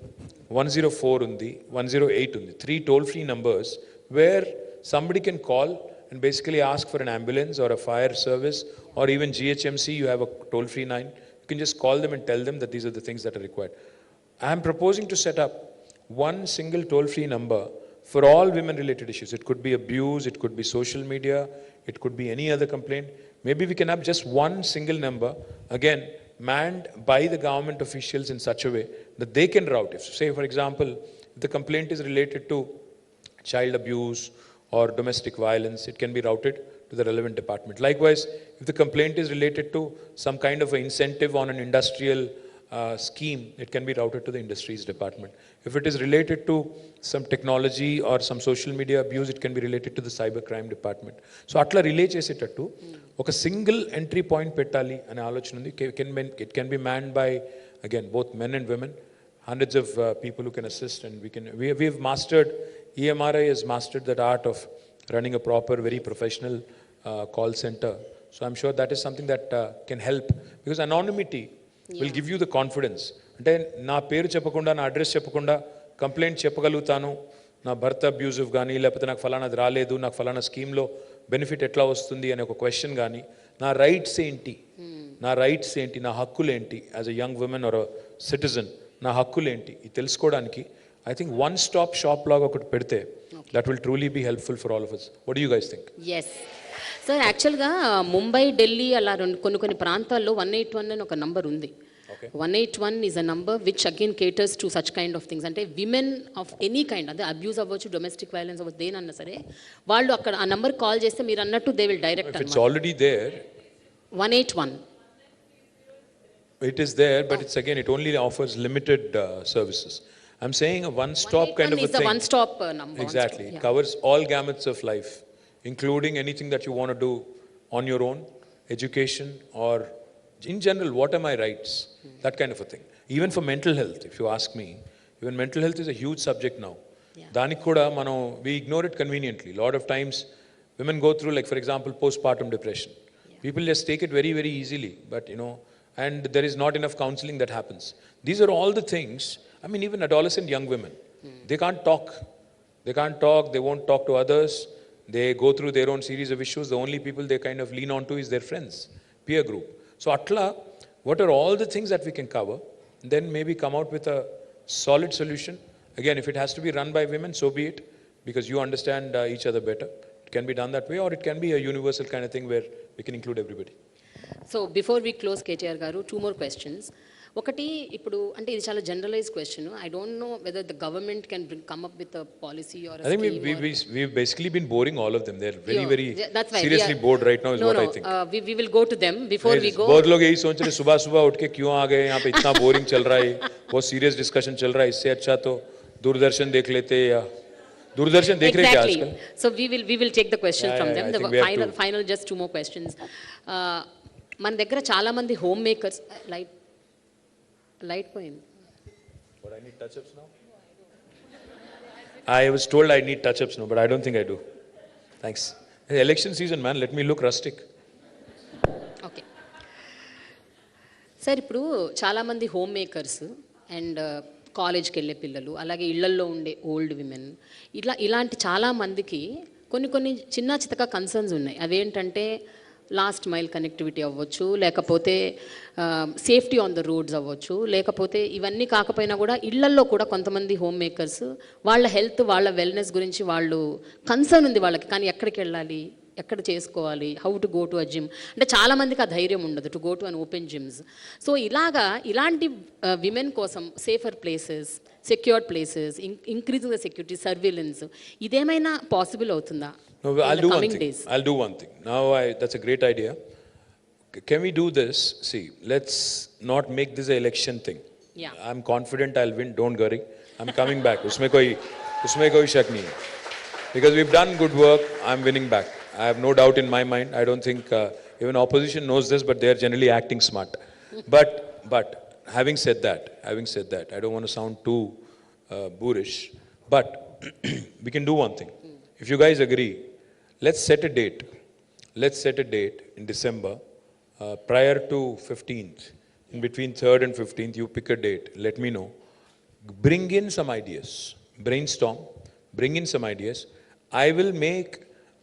104 ఉంది, 108 ఉంది, 3 toll-free numbers where somebody can call and basically ask for an ambulance or a fire service, or even GHMC, you have a toll-free line. You can just call them and tell them that these are the things that are required. I am proposing to set up one single toll-free number for all women-related issues. It could be abuse, it could be social media, it could be any other complaint. Maybe we can have just one single number, again, manned by the government officials in such a way that they can route. If, say, for example, if the complaint is related to child abuse or domestic violence, it can be routed to the relevant department. Likewise, if the complaint is related to some kind of an incentive on an industrial scheme, it can be routed to the industries department. If it is related to some technology or some social media abuse, it can be related to the cyber crime department. So atla relay chesetattu oka single entry point pettali ane alochana undi. It can be manned by, again, both men and women, hundreds of people who can assist, and we have mastered, EMRI has mastered that art of running a proper, very professional call center. So I'm sure that is something that can help, because anonymity will give you the confidence. అంటే నా పేరు చెప్పకుండా, నా address చెప్పకుండా complaint చెప్పగలుగుతాను, నా భర్త abusive కానీ, లేకపోతే నాకు ఫలానాది రాలేదు, నాకు ఫలానా స్కీమ్లో బెనిఫిట్ ఎట్లా వస్తుంది అనే ఒక క్వశ్చన్ కానీ, నా రైట్స్ ఏంటి, నా హక్కులు ఏంటి, as a young woman or a citizen నా హక్కులు ఏంటి, ఇది తెలుసుకోవడానికి I think one stop shop లాగా ఒకటి పెడితే that will truly be helpful for all of us. What do you guys think?
Yes. Sir యాక్చువల్గా ముంబై, ఢిల్లీ అలా కొన్ని ప్రాంతాల్లో 181 అని ఒక నంబర్ ఉంది. 181 is a number which again caters to such kind of things. అంటే విమెన్ ఆఫ్ ఎనీ కైండ్, అదే abuse అవ్వచ్చు, డొమెస్టిక్ వైలెన్స్ అవ్వచ్చు, దేనన్నా సరే వాళ్ళు అక్కడ ఆ నంబర్ కాల్ చేస్తే మీరు అన్నట్టు they will direct.
It's already there.
181.
It is there, but it's again, it only offers limited services. I'm saying a one-stop kind of a thing. 181 is
the one-stop number.
Exactly. It covers all gamuts of life, including anything that you want to do on your own, education, or in general, what are my rights? That kind of a thing. Even for mental health, if you ask me, even mental health is a huge subject now. Danik kuda we ignore it conveniently. A lot of times, women go through, like for example, postpartum depression. People just take it very, very easily, but and there is not enough counseling that happens. These are all the things. I mean, even adolescent young women, they can't talk. They won't talk to others. They go through their own series of issues. The only people they kind of lean on to is their friends, peer group. So atla, what are all the things that we can cover? Then maybe come out with a solid solution. Again, if it has to be run by women, so be it, because you understand each other better. It can be done that way, or it can be a universal kind of thing where we can include everybody.
So before we close, KTR garu, 2 more questions. ఒకటి ఇప్పుడు అంటే ఇది చాలా generalise question. I don't know whether the government can come up with a policy or
I think we've basically been boring all of them. They're very seriously bored right now is what I think.
We will go to them before we go.
बहुत लोग यही सोच रहे सुबह सुबह उठ के क्यों आ गए यहाँ पे, इतना बोरिंग चल रहा है, बहुत सीरियस डिस्कशन चल रहा है, इससे अच्छा तो दूरदर्शन देख लेते या दूरदर्शन देख रहे क्या आजकल.
So we will take the question from them.
I
The
think we have
final just two more questions. మన దగ్గర చాలా మంది హోమ్ మేకర్స్ లైట్ పోయింది.
But I need touch-ups now. I was told I need touch-ups now, but I don't think I do. Thanks. It's election season, man. Let me look rustic.
Okay sir, ఇప్పుడు చాలామంది home makers and కాలేజ్కి వెళ్ళే పిల్లలు, అలాగే ఇళ్లల్లో ఉండే old women, ఇలాంటి చాలామందికి కొన్ని చిన్న చితక కన్సర్న్స్ ఉన్నాయి. అవేంటంటే లాస్ట్ మైల్ కనెక్టివిటీ అవ్వచ్చు, లేకపోతే సేఫ్టీ ఆన్ ద రోడ్స్ అవ్వచ్చు, లేకపోతే ఇవన్నీ కాకపోయినా కూడా ఇళ్లల్లో కూడా కొంతమంది హోమ్ మేకర్స్ వాళ్ళ హెల్త్, వాళ్ళ వెల్నెస్ గురించి వాళ్ళు కన్సర్న్ ఉంది వాళ్ళకి. కానీ ఎక్కడికి వెళ్ళాలి, ఎక్కడ చేసుకోవాలి, how to go to a gym, అంటే చాలామందికి ఆ ధైర్యం ఉండదు to go to an open gyms. So ఇలాంటి విమెన్ కోసం safer places, secured places, increasing the security, surveillance, ఇదేమైనా పాసిబుల్ అవుతుందా?
No, I'll do one thing. Now, that's a great idea. Can we do this? See, let's not make this an election thing.
Yeah.
I'm confident I'll win. Don't worry. I'm coming back. उसमें कोई शक नहीं है. Because we've done good work. I'm winning back. I have no doubt in my mind. I don't think even opposition knows this, but they're generally acting smart. But having said that, I don't want to sound too boorish. But we can do one thing. If you guys agree, let's set a date. Let's set a date in December, prior to 15th. In between 3rd and 15th, you pick a date. Let me know. Bring in some ideas. Brainstorm. Bring in some ideas. I will make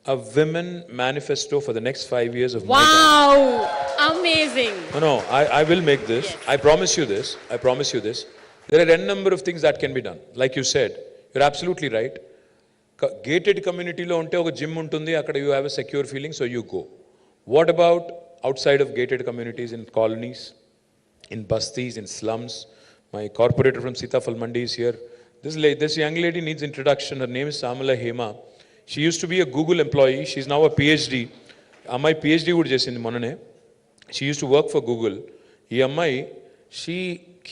a women manifesto for the next 5 years of my time.
Wow! Amazing!
No, I will make this. Yes. I promise you this. There are a number of things that can be done. Like you said, you're absolutely right. Gated community lo unte oka gym untundi, akkada you have a secure feeling, so you go. What about outside of gated communities, in colonies, in bastis, in slums? My corporator from Sitafal Mandi is here. This young lady needs introduction. Her name is Samala Hema. She used to be a Google employee. She's now a PhD. Ammai PhD would chesindi monane. She used to work for Google. Ee ammai, she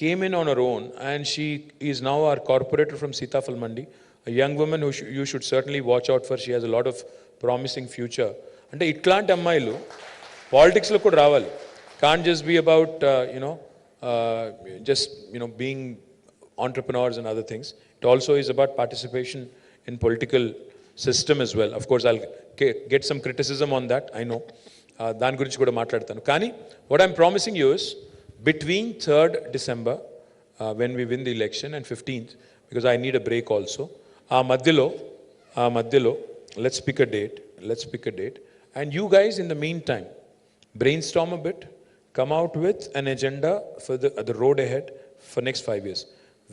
came in on her own and she is now our corporator from Sitafal Mandi. A young woman who you should certainly watch out for. She has a lot of promising future. అంటే ఇట్లాంటి అమ్మాయిలు పాలిటిక్స్లో కూడా రావాలి. Can't just be about being entrepreneurs and other things. It also is about participation in political system as well. Of course, I'll get some criticism on that. I know. దాని గురించి కూడా మాట్లాడతాను. కానీ what I'm promising you is between 3rd December, when we win the election, and 15th, because I need a break also. ఆ మధ్యలో let's pick a date, and you guys in the meantime brainstorm a bit, come out with an agenda for the road ahead for next 5 years.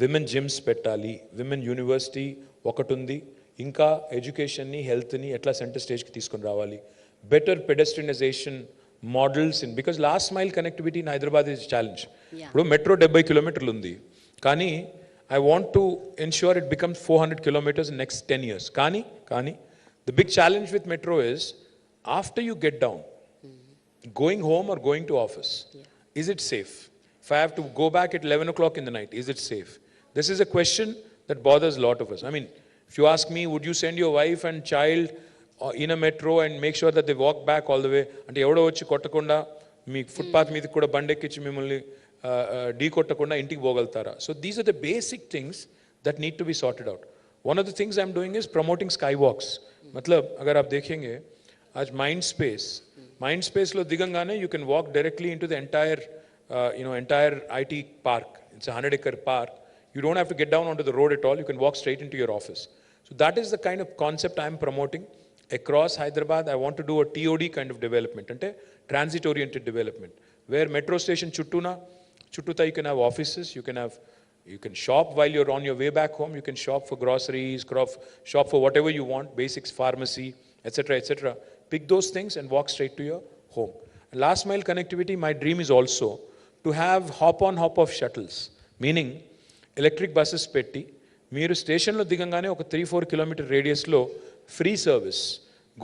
Women gyms పెట్టాలి, women university ఒకటుంది, ఇంకా ఎడ్యుకేషన్ని, హెల్త్ని ఎట్లా centre స్టేజ్కి తీసుకొని రావాలి, better pedestrianization models in, because last mile connectivity in Hyderabad is a challenge. ఇప్పుడు metro 70 కిలోమీటర్లు ఉంది, కానీ I want to ensure it becomes 400 kilometers in next 10 years. Kani, the big challenge with metro is, after you get down, going home or going to office, is it safe? If I have to go back at 11 o'clock in the night, is it safe? This is a question that bothers a lot of us. I mean, if you ask me, would you send your wife and child in a metro and make sure that they walk back all the way? అంటే ఎవడో వచ్చి కొట్టకుండా మీ footpath మీద కూడా బండెక్కించి మిమ్మల్ని ఢీ కొట్టకుండా ఇంటికి పోగలుగుతారా? So these are the basic things that need to be sorted out. One of the things I am doing is promoting sky walks. मतलब अगर आप देखेंगे आज माइंड स्पेस लो दिगंगाने you can walk directly into the entire IT park. It's a 100-acre park. You don't have to get down onto the road at all. You can walk straight into your office. So that is the kind of concept I am promoting across Hyderabad. I want to do a TOD kind of development, ante transit oriented development, where metro station chuttuta you can have offices, you can shop while you're on your way back home, you can shop for groceries, shop for whatever you want, basics, pharmacy, etc. Pick those things and walk straight to your home. And last mile connectivity, my dream is also to have hop-on, hop-off shuttles, meaning electric buses petti, మీరు స్టేషన్లో దిగంగానే ఒక 3-4 kilometre రేడియస్లో free service.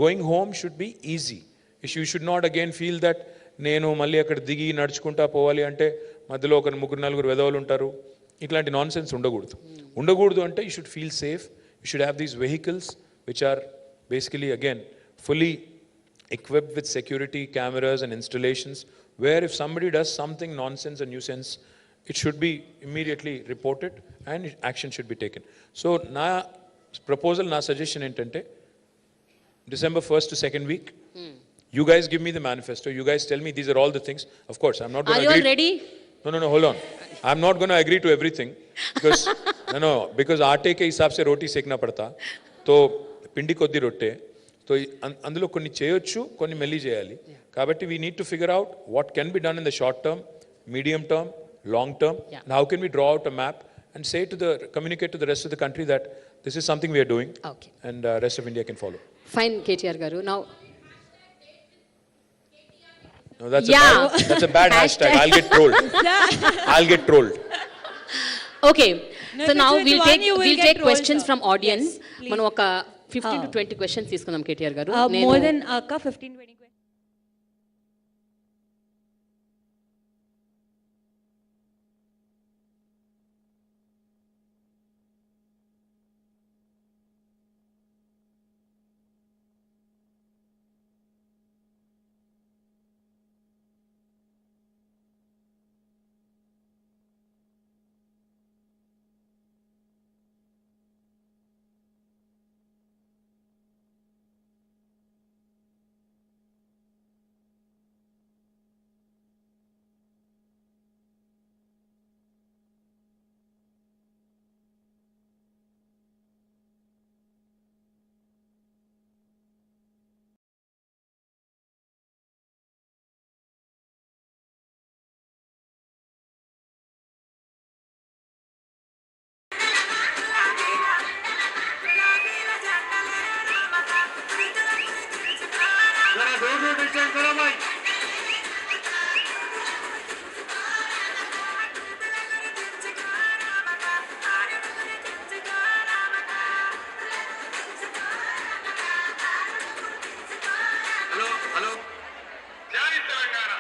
Going home should be easy. You should not again feel that నేను మళ్ళీ అక్కడ దిగి నడుచుకుంటా పోవాలి అంటే మధ్యలో ఒక 3-4 వెధవలు ఉంటారు. ఇట్లాంటి నాన్ సెన్స్ ఉండకూడదు అంటే you should feel safe. You should have these vehicles which are basically again fully equipped with security cameras and installations, where if somebody does something nonsense and nuisance, it should be immediately reported and action should be taken. So na proposal, na suggestion entante, December 1st to 2nd week, you guys give me the manifesto, you guys tell me these are all the things. Of course I'm not going to agree.
Are you all ready?
No, hold on. I'm not going to agree to everything because because aate ke hisab se roti sekna padta. To పిండి కొద్ది రొట్టె, so అందులో కొన్ని చేయొచ్చు, కొన్ని మెల్లి చేయాలి. కాబట్టి we need to figure out what can be done in the short term, medium term, long term, and how can we draw out a map and say to the communicate to the rest of the country that this is something we're doing and rest of India can follow.
Fine, KTR garu. Now,
no, that's a bad hashtag. I'll get trolled.
Okay.
No,
So
if
now
it's with one, you will
we'll
get
take
trolled,
questions
sir.
from audience.
Yes, please.
మనం ఒక 15 to 20 questions తీసుకుందాం KTR garu.
More than 15-20 questions.
Hello జై తెలంగాణ.